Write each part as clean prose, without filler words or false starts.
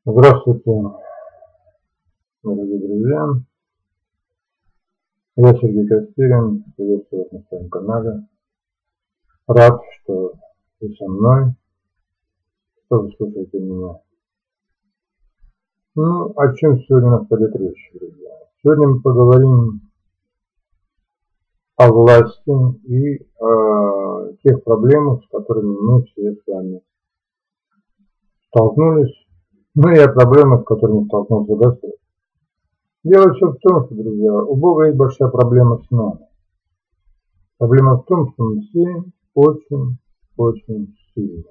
Здравствуйте, дорогие друзья. Я Сергей Костерин, приветствую вас на своем канале. Рад, что вы со мной, что вы слушаете меня. Ну, о чем сегодня у нас пойдет речь, друзья? Сегодня мы поговорим о власти и о тех проблемах, с которыми мы все с вами столкнулись, ну и о проблемах, с которыми столкнулся Господь. Дело все в том, что, друзья, у Бога есть большая проблема с нами. Проблема в том, что мы все очень сильные.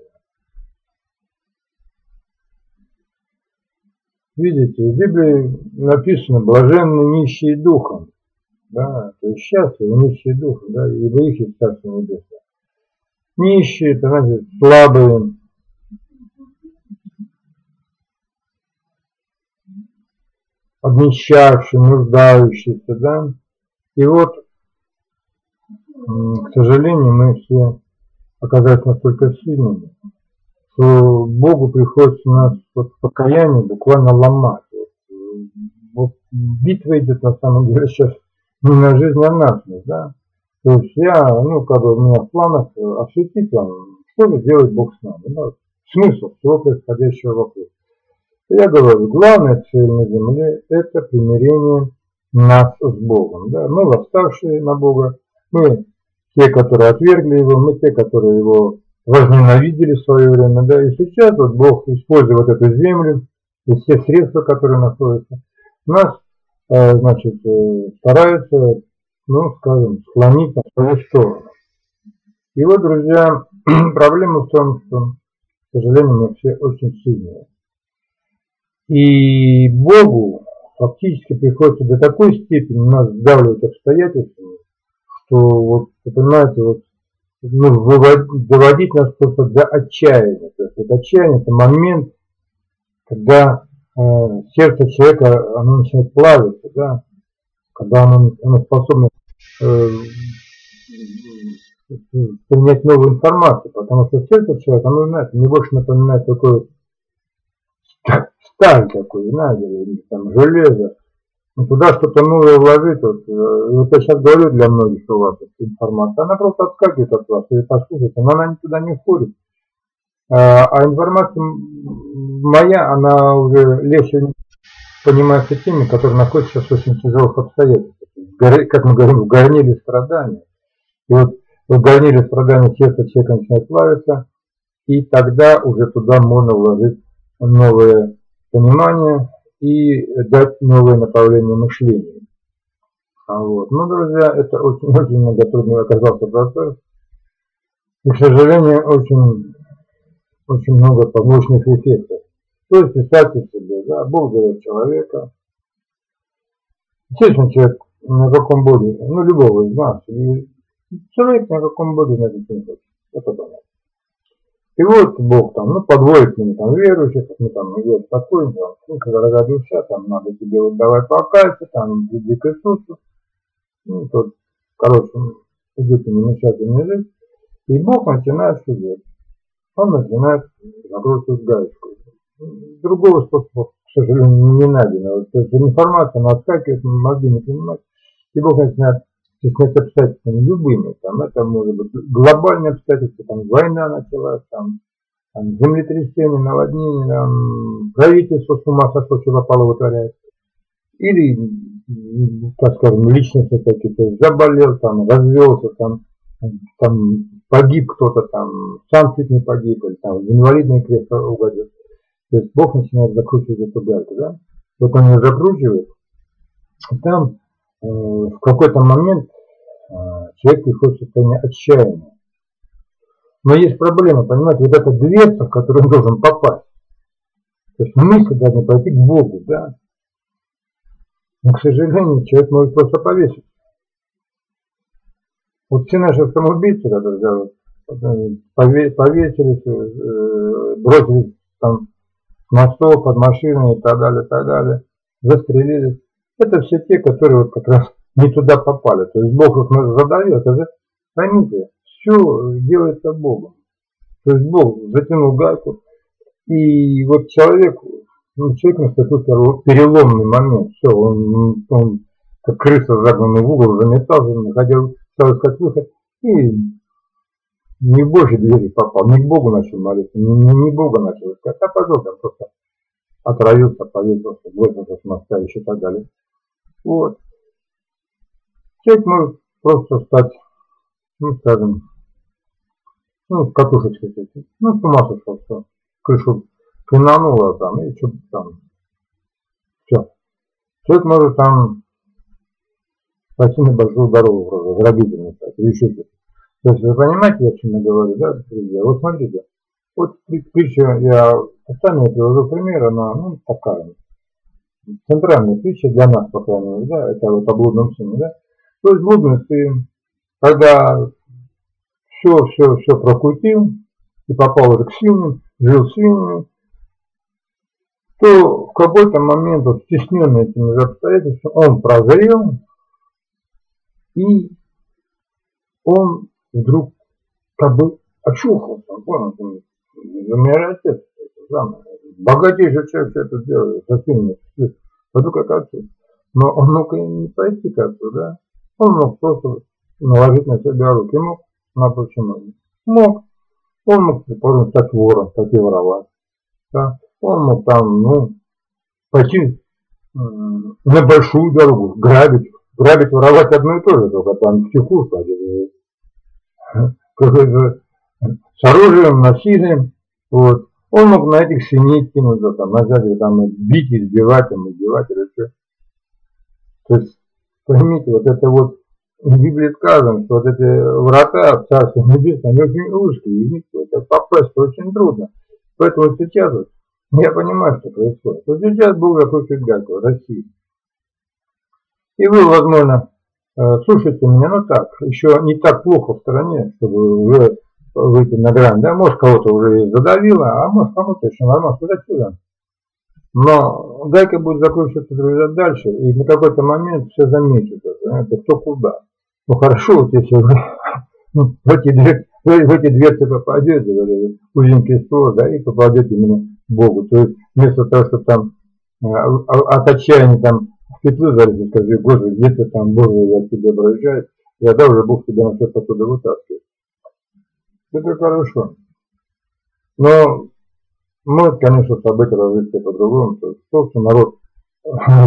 Видите, в Библии написано «блаженны нищие духом». Да, то есть счастливы нищие духом, да, ибо их есть Царство Небесное. Нищие, это значит слабые, обнищавшие, нуждающиеся, да. И вот, к сожалению, мы все оказались настолько сильными, что Богу приходится нас вот в покаянии буквально ломать. Вот битва идет на самом деле сейчас не на жизнь, а на смерть, да. То есть я, у меня в планах осветить вам, что же делает Бог с нами, да? Смысл всего происходящего вокруг. Я говорю, главная цель на земле – это примирение нас с Богом. Да? Мы восставшие на Бога, мы те, которые отвергли Его, мы те, которые Его возненавидели в свое время. Да? И сейчас вот Бог, используя вот эту землю и все средства, которые находятся, нас, старается, склонить на свою сторону. И вот, друзья, проблема в том, что, к сожалению, мы все очень сильные. И Богу фактически приходится до такой степени нас сдавливать обстоятельствами, что, вот, вы понимаете, доводить нас просто до отчаяния. То есть отчаяние – это момент, когда сердце человека оно начинает плавиться, да? Когда оно способно принять новую информацию, потому что сердце человека, мне больше напоминает такой сталь такой, знаете, или там железо. Туда что-то новое вложить, вот я сейчас говорю для многих у вас информация, она просто отскакивает от вас, и послушайте, но она туда не входит. А информация моя, она уже легче понимается теми, которые находятся сейчас в очень тяжелых обстоятельствах. Как мы говорим, в горниле страдания. И вот в горниле страдания сердце человека начинает плавиться, и тогда уже туда можно вложить новое понимание и дать новое направление мышления. Вот. Ну, друзья, это очень многотрудный оказался процесс. И, к сожалению, очень много побочных эффектов. То есть, представьте себе, да, Бог дает человека. Естественно, человек на каком боге, любого из нас, человек на каком боге найдет не хочет. Это понятно. И вот Бог подводит к нему верующих, идет такой, дорогая душа, надо тебе давай покайся, иди к Иисусу. Идите не мешайте мне жить. И Бог начинает что делать? Он начинает закручивать гаечку. Другого способа, к сожалению, не найдено. То есть информация, она отскакивает, мозги не понимать. И Бог начинает стесняться обстоятельствами любыми. Это может быть глобальные обстоятельства, война началась, землетрясение, наводнение, правительство с ума сошло, что попало вытворяет. Или, личности такие, то есть заболел, развелся, погиб кто-то, сам чуть не погиб, или в инвалидное кресло угодил. То есть Бог начинает закручивать эту гайку, да? Вот он ее закручивает, и там в какой-то момент человек приходит в состояние отчаяния. Но есть проблема, понимаете, вот эта дверца, в которую он должен попасть. То есть мысли должны пойти к Богу, да? Но, к сожалению, человек может просто повеситься. Вот все наши самоубийцы, которые повесились, бросились с мостов, под машиной и так далее, застрелились. Это все те, которые как раз не туда попали. То есть Бог их задавил, это же, поймите, все делается Богом. То есть Бог затянул гайку, и вот человек Ну, человек наступил переломный момент. Все, он как крыса загнанный в угол, заметался, хотел стал искать выход. И не в Божьи двери попал, не к Богу начал молиться, не Бога начал искать, а пошел там просто отравился, повесился, бросился с моста и так далее. Вот. Человек может просто стать, ну, скажем, ну, катушечкой такой. Ну, с ума сошел, все. Крышу клинануло там, и что-то там. Все. Человек может там пойти на большую дорогу, грабительную стать, или еще что-то. То есть вы понимаете, о чем я говорю, да, друзья? Вот смотрите, вот притча, я постоянно привожу пример, она, ну, такая, центральная притча для нас, по крайней мере, да, это вот о блудном сыне, да. То есть блудный сын, когда все прокутил и попал уже к свиньям, жил с свиньями, то в какой-то момент, вот, стесненный этими обстоятельствами, он прозрел, и он вдруг как бы очухался, он понял, что у меня отец, богатейший человек все это делает, со свиньями, пойду как отец. Но он мог и не пойти к отцу, да? Он мог просто наложить на себя руки, мог, на почему? Мог. Он мог, предположим, стать вором, пойти воровать. Да? Он мог там, ну, пойти на большую дорогу, грабить. Грабить, воровать одно и то же, только там в психушку, какой-то с оружием, насилием. Вот. Он мог на этих свиней кинуться, там, начать там, бить, избивать, там, убивать, или что. То есть, поймите, вот это вот в Библии сказано, что вот эти врата в Царстве Небесном, они очень узкие, и в них это попасть очень трудно. Поэтому сейчас вот, я понимаю, что происходит. Вот сейчас Бог захочет дать в России. И вы, возможно, слушайте меня, ну так, еще не так плохо в стране, чтобы уже выйти на грань, да, может кого-то уже задавило, а может кому-то еще нормально, куда сюда. Но гайка будет закручиваться, друзья, дальше, и на какой-то момент все заметят, это кто куда. Ну хорошо, вот если вы в эти дверцы попадете, узенький створ, да, и попадете именно к Богу. То есть вместо того, чтобы там от отчаяния там в петлю залезть, скажи, Господи, где ты там, Боже, я к тебе обращаюсь, и тогда уже Бог тебя начнет оттуда вытаскивать. Это хорошо. Но может, конечно, события развиться по-другому. То есть, что народ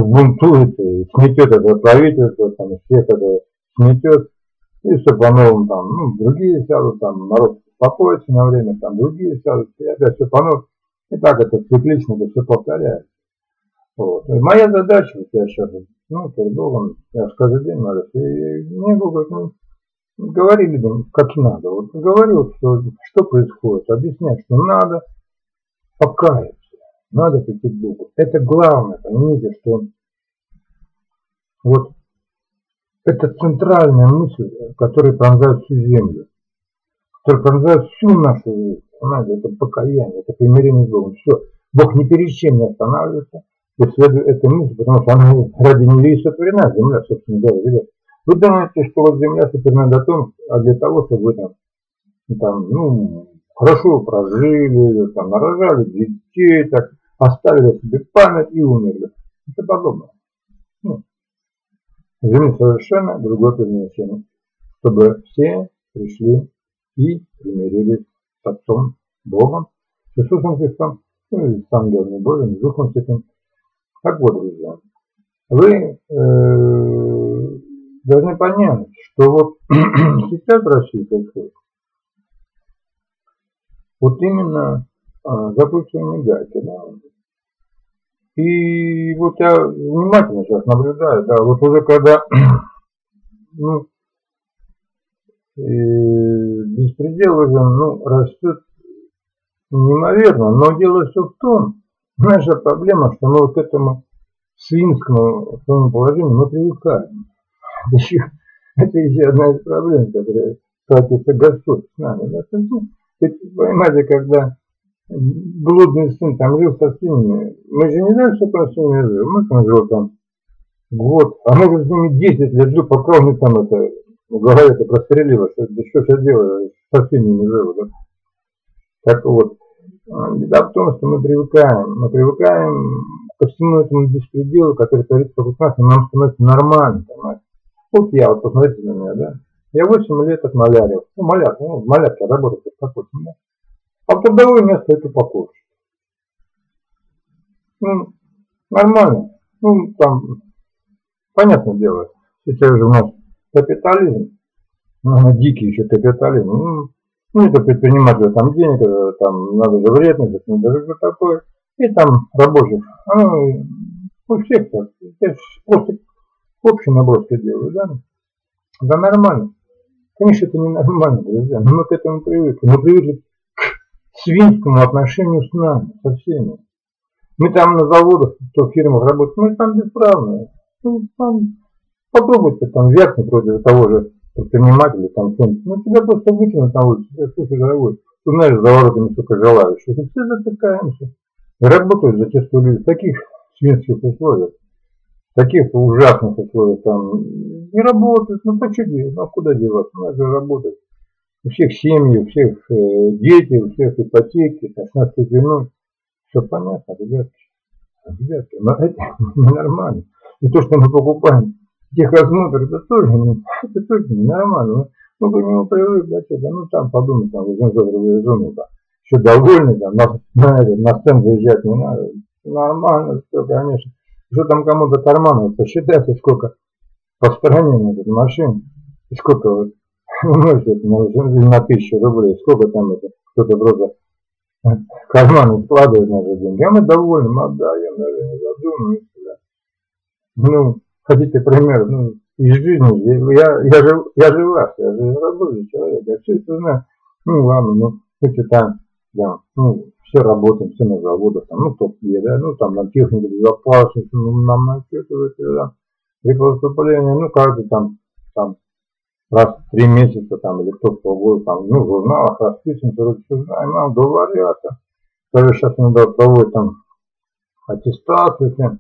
бунтует и сметет это правительство, там, всех это сметет, и все по-новому там, ну, другие сядут, там, народ успокоится на время, там, другие сядут, и опять все по-новому. И так это циклично, это все повторяется. Вот. И моя задача, вот я сейчас, ну, перед Богом, я же каждый день молюсь, и мне Бог говорит, ну, говори людям, как надо. Вот говорил, что происходит, объяснять, что надо покаяться, надо прийти к Богу. Это главное, поймите, что вот это центральная мысль, которая пронзает всю землю, которая пронзает всю нашу жизнь. Знаете, это покаяние, это примирение с Богом. Все. Бог ни перед чем не останавливается, исследуя эту мысль, потому что она ради нее и сотворена, земля, собственно говоря. Ребят, вы думаете, что вот земля сотворена для того, чтобы вы там, ну, хорошо прожили, там, нарожали детей, так, оставили себе память и умерли. Это подобное. Ну, земля совершенно другое предназначение, чтобы все пришли и примирились с Отцом Богом, с Иисусом Христом, ну и с ангелами Божьими, с Духом Святым. Так вот, друзья, вы должны понять, что вот сейчас в России происходит вот именно закручивание гайки, да. И вот я внимательно сейчас наблюдаю, да, вот уже когда, ну, беспредел уже, ну, растет неимоверно, но дело все в том, наша проблема, что мы вот к этому свинскому своему положению мы привыкаем. Это еще одна из проблем, которая сталкивается Господь с нами. Да? Ведь, понимаете, когда блудный сын там жил со свиньями, мы же не знаем, что там с ними жил. Мы там жил там год, а может с ними 10 лет жил, пока он там это, в голове это прострелило, что я делаю, со свиньями жил. Да? Так вот, Беда в том, что мы привыкаем ко всему этому беспределу, который творится вокруг нас, и нам становится нормально, понимаете? Вот я, вот посмотрите на меня, да? Я 8 лет отмалярил. Ну, малярка, ну, малярка работает как 8 лет. А в трудовое место это покушать. Ну, нормально. Ну, там, понятное дело, сейчас же у нас капитализм, ну, дикий еще капитализм. Ну, это предпринимателю там денег, там надо же вредность, надо же что такое. И там рабочих, ну, у всех так. Я просто общий наброс делаю, да? Да нормально. Конечно, это ненормально, друзья, но мы к этому привыкли. Мы привыкли к свинскому отношению с нами, со всеми. Мы там на заводах, кто в фирмах работает, мы там бесправные. Ну, там, попробуйте там вякнуть против того же предпринимателя, там что-нибудь. Ну, тебя просто выкинут на улицу. Слушай, дорогой, ты знаешь, за воротами столько желающих. И все затыкаемся. И работают зачастую люди в таких свинских условиях, в таких ужасных условиях, там, не работают. Ну, по что делать? Ну, куда деваться? Надо же работать. У всех семьи, у всех дети, у всех ипотеки, 16 женой. Все понятно, ребятки, но это ненормально. И то, что мы покупаем техосмотр, это тоже ненормально. Мы к нему привыкли, да, ну там подумай, там 800 рублей зону, да, еще довольны, там, на стенд заезжать не надо. Нормально, все, конечно. Что там кому-то карманы, посчитайте, сколько по стране на этой машине, и сколько вот, умножить на 1000 рублей, сколько там это, кто-то просто в карманы складывает наши деньги, а мы довольны, мы отдаем, даже не задумываемся. Да. Ну, хотите пример, ну, из жизни, я же ваш, я же рабочий человек, я все это знаю. Ну ладно, ну, мы читаем, да, ну, все работаем, все на заводах, там, ну, топ-е, да, ну, там, на технику безопасности, ну, нам начитывают, да, при поступлении, ну, каждый там, раз в 3 месяца там, или кто полгода, там, ну, в журналах расписан, короче, знаем, нам говорят, даже сейчас иногда проводят там аттестацию, всем.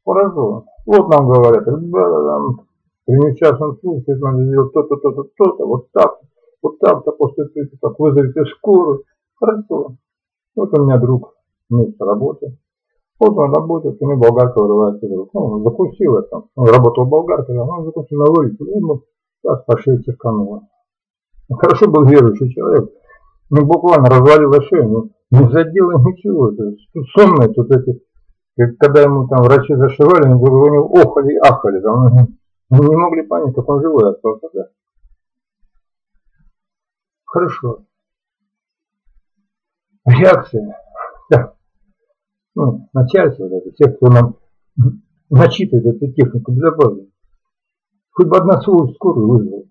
Хорошо. Вот нам говорят, ребята, там, при несчастном случае надо сделать то-то, то-то, то-то, вот так-то, после этого, так, вызовите скорую. Хорошо. Вот у меня друг вместе работает. Вот он работает, у него болгарка вырывается из рук. Ну, он закусил это. Он работал болгаркой, а он закусил на улице, и ему раз по шее циркануло. Хорошо был верующий человек. Ну, буквально развалило шею, ну, не задело ничего. Тут сонные тут эти, когда ему там врачи зашивали, у него охали и ахали. Там, не могли понять, как он живой остался. Да? Хорошо. Реакция. Да. Ну, начальство, вот это, те, кто нам начитывает эту технику безопасности. Хоть бы одна скорую вызвала.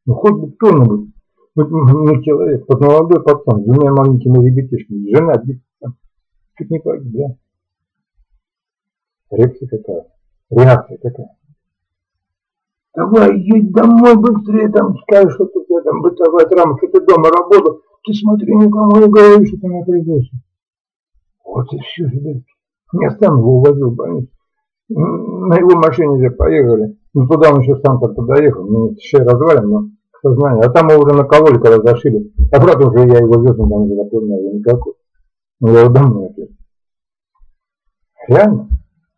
Ну, хоть бы кто-нибудь. Ну, человек, вот молодой пацан, с 2 маленькими ребятишками, жена, дети, чуть не погиб, да? Реакция какая. Давай, едь домой быстрее, там скажешь, что у тебя там бытовая травма, что ты дома работал, ты смотри, никому не говори, что ты на производстве. Вот и все, ребятки. Я сам его увозил в больницу. На его машине же поехали. Ну, туда он еще сам как-то доехал, ну, шея развален, но сознание. А там его уже накололи, когда зашили. А брат уже я его вез, он там уже заполнял никакой. Ну, я его домой отвез. Реально?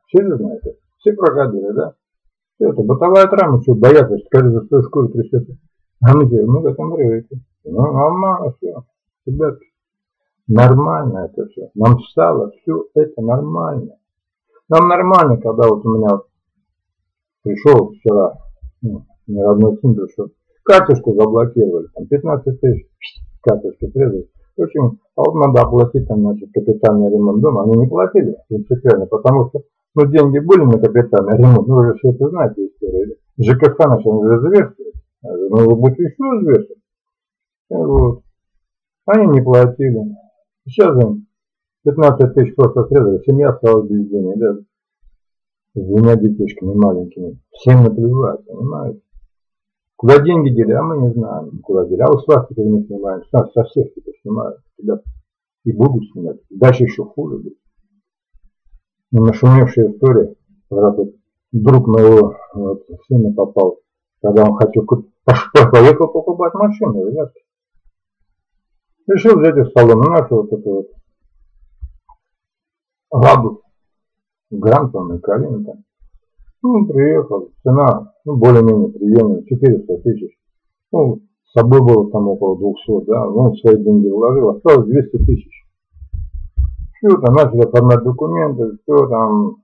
Все же знают это. Все проходили, да? Все это бытовая травма, что боятся, что каждый за свою шкуру трясется. А мы говорим, ну, в этом привыкли. Ну, нормально все. Ребятки, нормально это все. Нам стало все это нормально. Нам нормально, когда вот у меня пришел вчера, ну, мне родной сын пришел, карточку заблокировали, там 15 тысяч карточки срезали. В общем, а вот надо оплатить там, значит, капитальный ремонт дома. Они не платили принципиально, потому что, ну, деньги были на капитальный ремонт, ну, вы же все это знаете историю. ЖКХ начал уже зверствовать, ну, вы будете еще зверствовать. Вот. Они не платили. Сейчас им 15 тысяч просто срезали, семья осталась без денег, да, с 2 детишками маленькими. Всем наплевать, понимаете? Куда деньги дели, а мы не знаем, куда дели. А вот с вас теперь не снимаем, с нас со всех теперь снимают, ребят, и будут снимать. Дальше еще хуже будет. Но нашумевшая история, когда вот друг моего вот, сына попал, когда он хотел, поехал покупать машину, ребятки. Решил взять из салона нашу вот эту вот Ладу, грантом и колено там. Ну, приехал, цена, ну, более-менее приемлемая, 400 тысяч. Ну, с собой было там около 200, да, ну, свои деньги вложил, осталось 200 тысяч. Все, там начали оформлять документы, все там,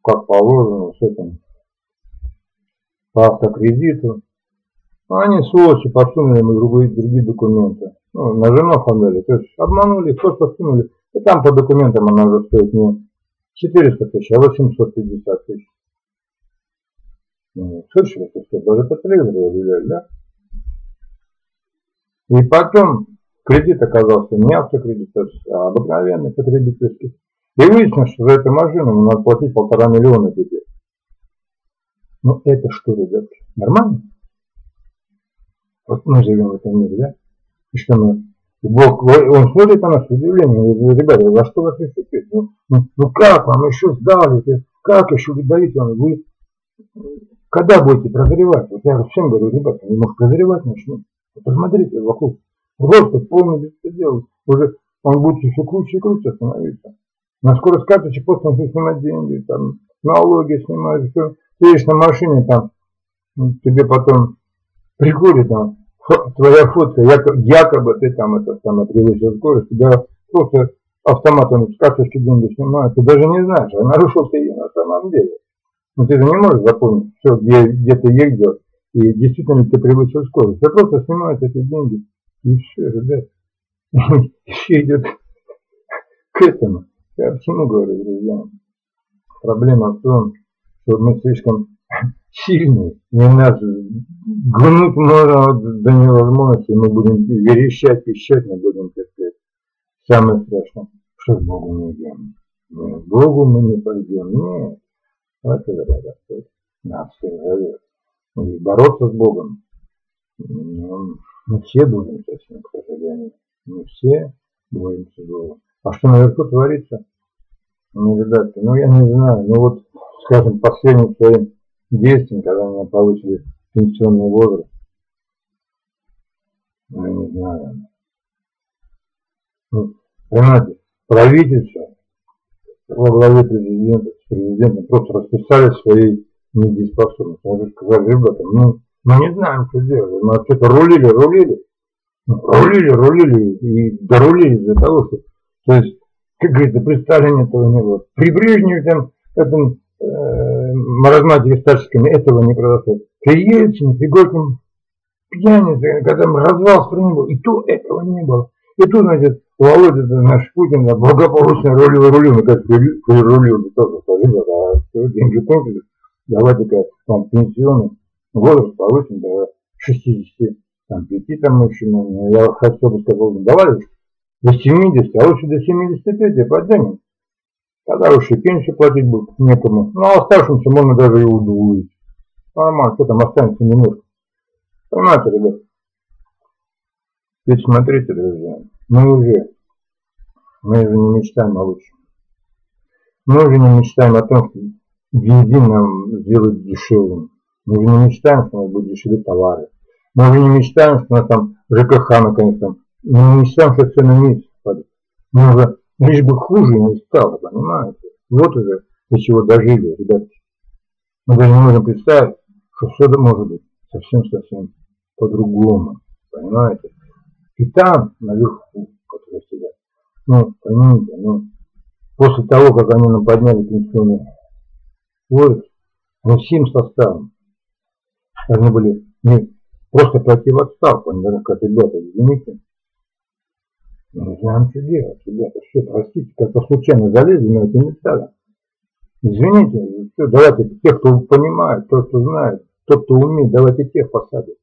как положено, с этим, по автокредиту. Ну, они, сволочи, подсунули ему другие документы. Ну, на жену оформляли, то есть обманули, просто сунули. И там по документам она уже стоит не 400 тысяч, а 850 тысяч. Ну, слышали, что даже по телевизору объявляли, да? И потом кредит оказался не автокредит, а обыкновенный потребительский. И выяснилось, что за эту машину ему надо платить 1,5 миллиона теперь. Ну это что, ребятки, нормально? Вот мы живем в этом мире, да? И что мы... Бог, он смотрит на нас с удивлением, и говорит: ребята, во что вас еще пить? Ну как вам еще сдали? Как еще вы даете вам? Вы когда будете прозревать? Вот я всем говорю: ребята, вы, может, прозревать начнем? Посмотрите вокруг. Просто полный беспредел. Уже он будет еще круче и круче становиться. На скоро с карточек просто нужно снимать деньги, там, налоги снимать, все. Ты едешь на машине, там, тебе потом приходит там твоя фотка, якобы ты там это самое превысил скорость, тебя просто автоматом с карточки деньги снимают, ты даже не знаешь, а нарушил ты ее на самом деле. Но ты же не можешь запомнить все, где ты ездил, и действительно ты превысил скорость. Ты просто снимают эти деньги, и все, ребят. Все идет к этому. Я почему говорю, друзья? Проблема в том, что мы слишком сильные, и нас гнуть можно до невозможности, мы будем верещать, пищать, мы будем, так сказать, самое страшное, что к Богу не идем. Нет, к Богу мы не пойдем, нет. Это Господь нас всех зовет. И бороться с Богом, ну, мы все боремся с ним, к сожалению. Мы все боремся с Богом. А что наверху творится? Ну, ребятки, ну я не знаю, ну вот, скажем, последним своим действием, когда мы получили пенсионный возраст, ну, я не знаю. Ну, понимаете, правительство во главе президента, с президентом просто расписали свои недееспособности. Они сказали: ребята, мы не знаем, что делать. Мы вообще-то рулили и дорулили из-за того, что, то есть, как говорится, при Сталине этого не было. При Брежневе там, этом маразматике статическими этого не произошло. При Ельцине, при Горьком пьянице, когда развал страны был, и то этого не было. И тут, значит, Володя, наш Путин, благополучно рулил, мы как рулил, тоже скажи, а все, деньги кончились, давайте-ка вам пенсионный возраст повысим до 65, там мужчина, я хотел бы сказать, давай до 70, а лучше до 75 поднимем. Тогда уж и пенсию платить будет некому. Ну, а оставшимся можно даже и удвоить. Нормально, что там останется немножко. Понимаете, ребят? Ведь смотрите, друзья, мы же не мечтаем о лучшем. Мы уже не мечтаем о том, что бензин нам сделают дешевым. Мы уже не мечтаем, что у нас будут дешевле товары. Мы уже не мечтаем, что у нас там ЖКХ наконец там. Мы не мечтаем, что цены вниз падают. Мы уже лишь бы хуже не стало, понимаете? Вот уже до чего дожили, ребятки. Мы даже не можем представить, что все может быть совсем по-другому, понимаете? И там, наверху, которые сидят, ну, поймите, ну, после того, как они нам подняли пенсионный возраст, они всем составом должны были не просто пойти в отставку, они должны сказать: ребята, извините, мы не знаем, что делать, ребята, все, простите, как-то случайно залезли на эти места. Извините, все, давайте тех, кто понимает, тот, кто знает, тот, кто умеет, давайте тех посадим.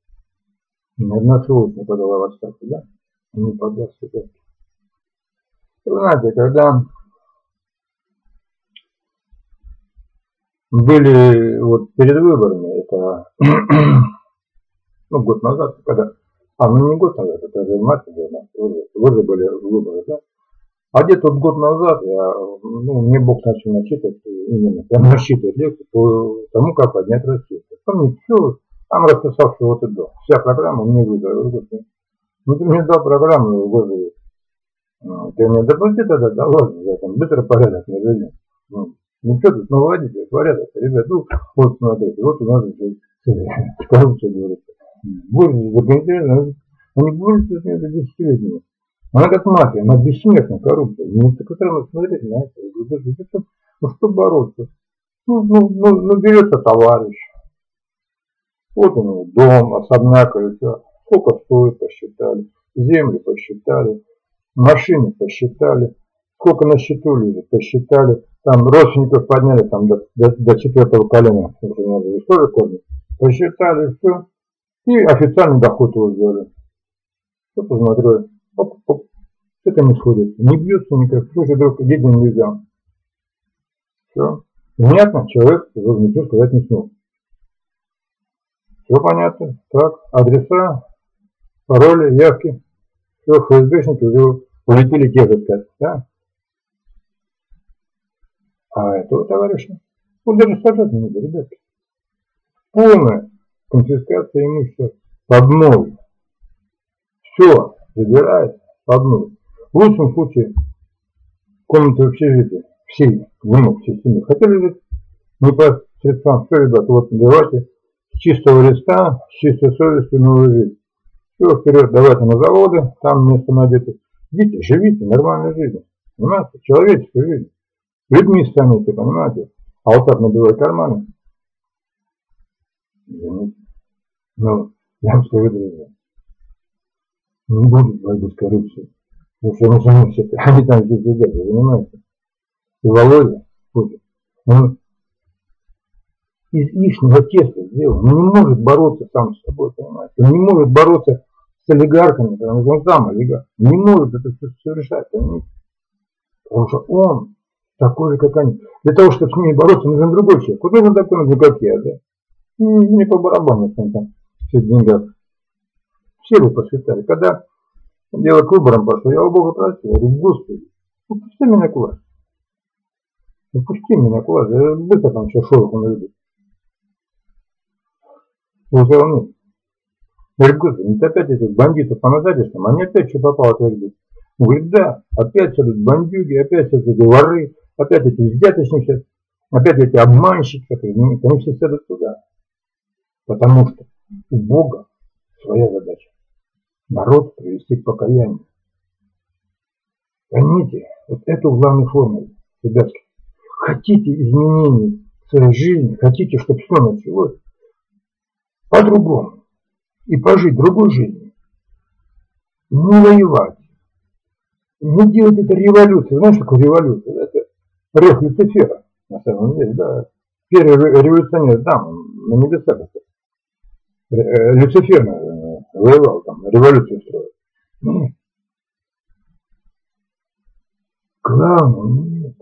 Ни одна сволочь не подала в отставку, да? Не подаст себя. Вы знаете, когда были вот перед выборами, это ну, год назад, когда, ну не год назад, это же в марте было, вот же были выборы, да? А где-то год назад мне Бог начал начитывать, именно прям насчитывать лекцию по тому, как поднять Россию. Помните, все, там расписал, что вот и до. Вся программа мне выдала. Ну ты мне дал программу, Господи, Ну, ты мне допусти тогда, да ладно, я там быстро порядок наведем. Ну что тут наводите, порядок, ребят, ну вот смотрите, вот у нас коррупция говорится. Борются за контейнер, они борются с ней за десятилетиями. Она как мафия, она бессмертная коррупция. Мне так странно смотреть на это. Ну что бороться? Ну берется товарищ. Вот у него дом, особняк и все. Сколько стоит, посчитали. Землю посчитали. Машины посчитали. Сколько на счету лежит, посчитали. Там родственников подняли там до четвертого колена. Тоже кормят. Посчитали, все. И официальный доход его взяли. Что посмотрели. Оп-оп. Это не сходит. Не бьется никак. Слушай, друг, денег нельзя. Все. Понятно? Человек ничего сказать не смог. Все понятно. Так, адреса, пароли, явки. Все, ФСБшники уже улетели те же сказать. Да? А этого товарища, он даже сажать не надо, ребятки. Полная конфискация имущества под ноль. Все забирается под ноль. В лучшем случае комнаты общежития всей, всей семьи хотели жить не по средствам. Все, ребята, вот давайте с чистого листа, с чистой совестью новую жизнь. Все, вперед, давайте на заводы, там место найдете. Идите, живите нормальной жизнью. Понимаете? Человеческой жизнью. Людьми станете, понимаете? А вот так набивать карманы. Извините. Ну, я вам скажу, друзья. Не будет борьбы с коррупцией. Потому что они сами все, они там все сидят, вы понимаете? И Володя Путин, он из лишнего теста сделан. Он не может бороться сам с собой, понимаете? Он не может бороться с олигархами, потому что он сам олигарх. Не может это все решать, понимаете? Потому что он такой же, как они. Для того, чтобы с ними бороться, нужен другой человек. Вот нужен такой, например, как я, да? Мне по барабану, если он там все в деньгах. Все вы посчитали. Когда дело к выборам пошло, я у Бога просил, я говорю, Господи, ну пусти меня к власти. Ну пусти меня к власти. Я быстро там все шороху наведу. Он сказал, нет. Я говорю, Господи, ну ты опять этих бандитов понададишь там, они опять что попало творить будут. Он говорит, да, опять сядут бандюги, опять сядут эти воры, опять эти взяточники, опять эти обманщики, они все сядут туда. Потому что у Бога своя задача. Народ привести к покаянию. Поймите, вот эту главную формулу, ребятки. Хотите изменений в своей жизни, хотите, чтобы все началось по-другому и пожить другой жизнью, не воевать, не делать это революцией. Знаешь, что такое революция? Это рев Люцифера, на самом деле, да. Первый революционер, да, на небесах. Люцифер воевал, там, революцию строил. Нет. Главное, нет.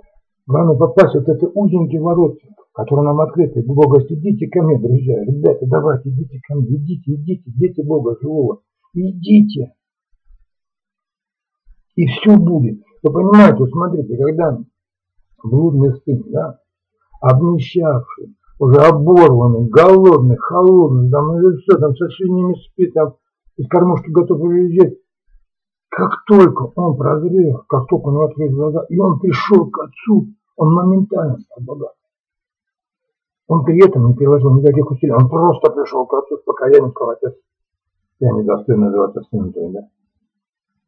Главное попасть в вот это узенькие ворота, которые нам открыты. Бог говорит, идите ко мне, друзья, ребята, давайте, идите ко мне, идите, дети Бога живого, идите. И все будет. Вы понимаете, вот смотрите, когда блудный сын, да, обнищавший, уже оборванный, голодный, холодный, там уже все, там со свиньями спит, там из кормушки готов уезжать. Как только он прозрел, как только он открыл глаза, и он пришел к отцу, он моментально стал богат. Он при этом не приложил никаких усилий, он просто пришел к отцу с покаянием, сказал, отец, я не достоин называться сыном твоим, да?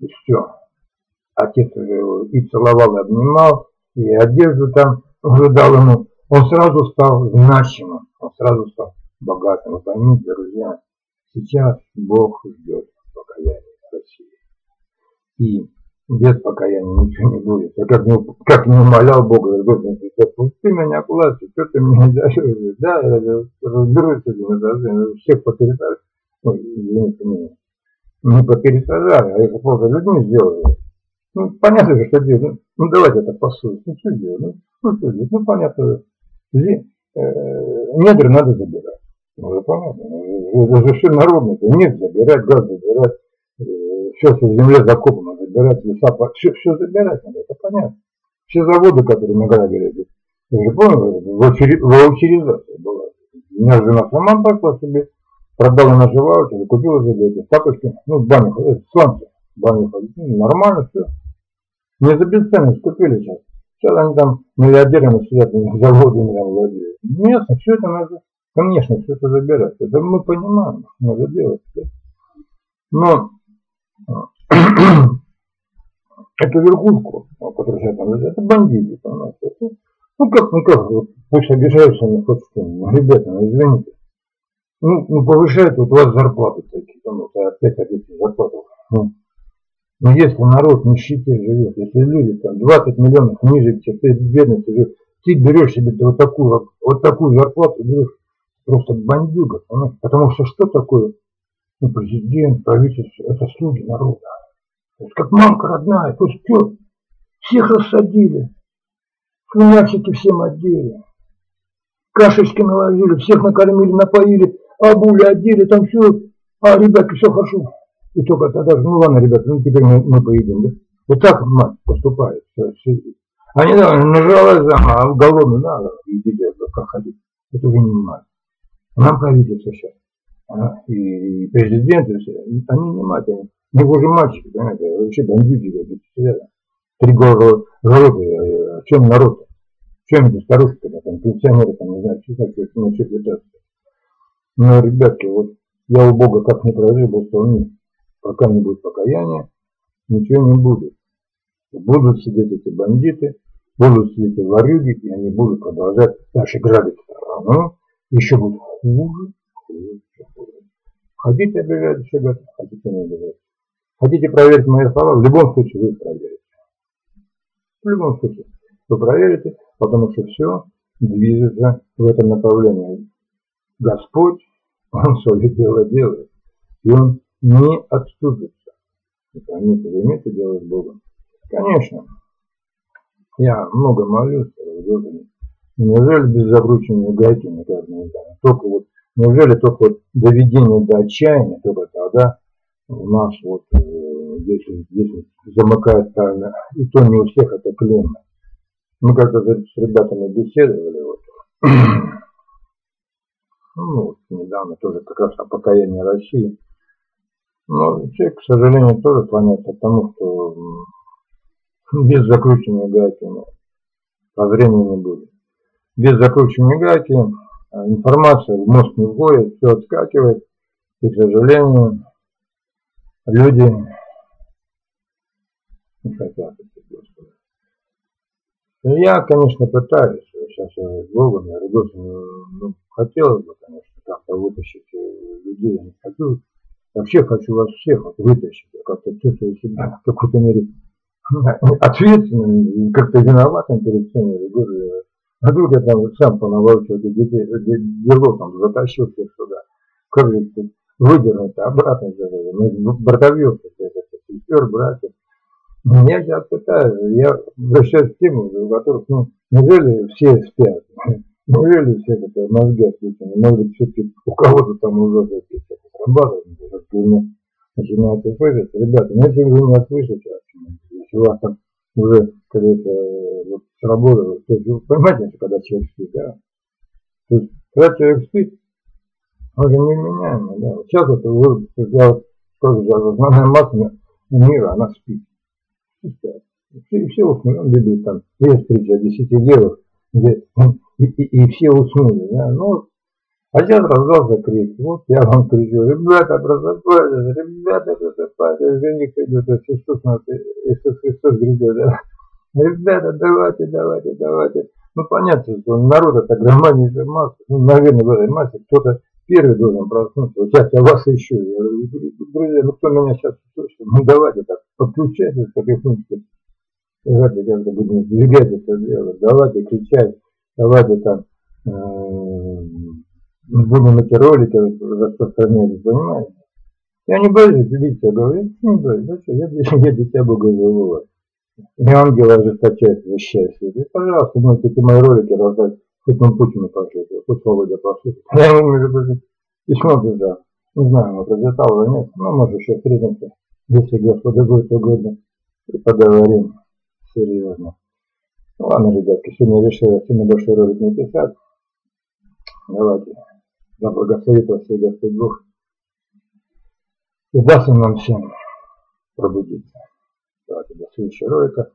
И все. Отец уже его и целовал, и обнимал, и одежду там уже дал ему. Он сразу стал значимым, он сразу стал богатым. Вы поймите, друзья, сейчас Бог ждет покаяния в России. И без покаяния ничего не будет. Я как не умолял Бога, я говорю, пусти меня к власти, что ты мне не даешь? Да, я разберусь с этим, всех попересажали. Ой, извините меня. Не попересажали, а их просто людьми сделали. Ну, понятно же, что делать. Ну, давайте это по сути. Ну, что делать? Что делать? Ну, понятно. Недры надо забирать. Ну, понятно. Это же все народное. Нефть забирать, газ забирать. Все, что в земле закопано, забирать, леса, все забирать надо. Это понятно. Все заводы, которые мы грабили. Я же помню, ваучеризация была. У меня жена сама пошла себе, продала на живаучер, купила себе эти тапочки, ну, в баню, сланцы. В баню ходить, ну, нормально все. Не за бесценность купили сейчас. Сейчас они там миллиардерами сидят, заводами там владеют. Местно, все это надо, конечно, все это забирать. Это мы понимаем, надо делать. Да? Но эту верхушку, которую сейчас там, это бандиты, понимаете. Это, ну как, вот, пусть обижаются, они хоть что. Ну, ребята, ну извините. Ну повышают вот у вас зарплаты такие, там, вот, опять зарплату. Но если народ в нищете живет, если люди там 20 миллионов ниже черты бедности живут, ты берешь себе вот такую зарплату, берешь просто бандюга, понимаете? Потому что такое президент, правительство, это слуги народа. То есть как мамка родная, то есть что, всех рассадили, слюнявчики всем отдели, кашечки наложили, всех накормили, напоили, обули, одели, там все, ребятки, все хорошо. И только тогда, ну ладно, ребята, ну теперь мы поедим, да? Вот так мать поступает. Они нажралась, голодные, да, идите, как хотите. Это уже не мать. Нам правительство сейчас. И президенты все, они не мать, они уже мальчики, понимаете, вообще бандюги, сидят. 3 года, в чем народ-то? В чем эти старушки, там, пенсионеры, там, не знаю, что начать летать. Но, ребятки, вот я у Бога как не прожил, что он пока не будет покаяния, ничего не будет. Будут сидеть эти бандиты, будут сидеть эти ворюги, и они будут продолжать дальше грабить страну. Еще будет хуже. Хотите обижать, ребята, хотите не обижать. Хотите проверить мои слова, в любом случае вы их проверите. В любом случае вы проверите, потому что все движется в этом направлении. Господь, Он свое дело делает, и Он не отступится. Это вы имеете дело с Богом. Конечно, я много молюсь, неужели без закручивания гайки никак не знаю. Только вот, неужели только вот доведение до отчаяния, только тогда у нас вот здесь замыкает правильно, и то не у всех это клемма. Мы как-то с ребятами беседовали, вот, ну, недавно тоже как раз о покаянии России. Но человек, к сожалению, тоже склоняется к тому, что без закручивания гайки прозрения не будет. Без закручивания гайки информация в мозг не входит, все отскакивает, и, к сожалению, люди не хотят это делать. Я, конечно, пытаюсь, сейчас я с Богом, я родился, хотелось бы, конечно, как-то вытащить людей, я не хочу. Вообще хочу вас всех вот вытащить. Я как-то чувствую себя в какой-то мере ответственным и как-то виноватым перед всеми. А вдруг я там сам понаворачивал дело, там затащил всех сюда. Как же тут выдернуть обратно? Братовьев, сестер, братьев. Я сейчас пытаюсь, я обращаюсь к тем, у которых, неужели все спят? Неужели все это мозги отключены? Может быть, все-таки у кого-то там уже какие-то срабатывают, как у меня начинается слышать. Ребята, если вы не слышите, если у вас там уже когда-то вот сработало, то есть вы понимаете, когда человек спит, да? То есть, когда человек спит, он же невменяемый, да? Сейчас вот я скажу, основная масса мира, она спит. И все уснули, он бегает там, есть притча о 10 девах, где и все уснули, да, ну, а сейчас раздался крик, вот я вам кричу, ребята, просыпайтесь, жених идет, Иисус Христос грядет, да, ребята, давайте, ну, понятно, что народ это громаднейшая масса, наверное, в этой массе кто-то первый должен проснуться, вот сейчас я вас ищу, я говорю, друзья, ну, кто меня сейчас слышит, ну, давайте так, подключайтесь потихонечку. Давайте как-то будем двигать это дело, давайте кричать, давайте там будем эти ролики распространять, понимаете? Я не боюсь, видите, я говорю, не боюсь, зачем? Я дитя Бога живого. И ангелы ожесточают за счастье. И, пожалуйста, можете эти мои ролики раздать, хоть он Путину пошлет, хоть Володя пошлет. Я ему, между прочим, письмо писал. Не знаю, он прочитал или нет, но может еще встретимся, если Господу будет угодно, и поговорим. Серьезно. Ну ладно, ребятки, сегодня решил сильно большой ролик не писать. Давайте. Да благословит вас всех Господь Бог. И даст нам всем пробудиться. Давайте до следующего ролика.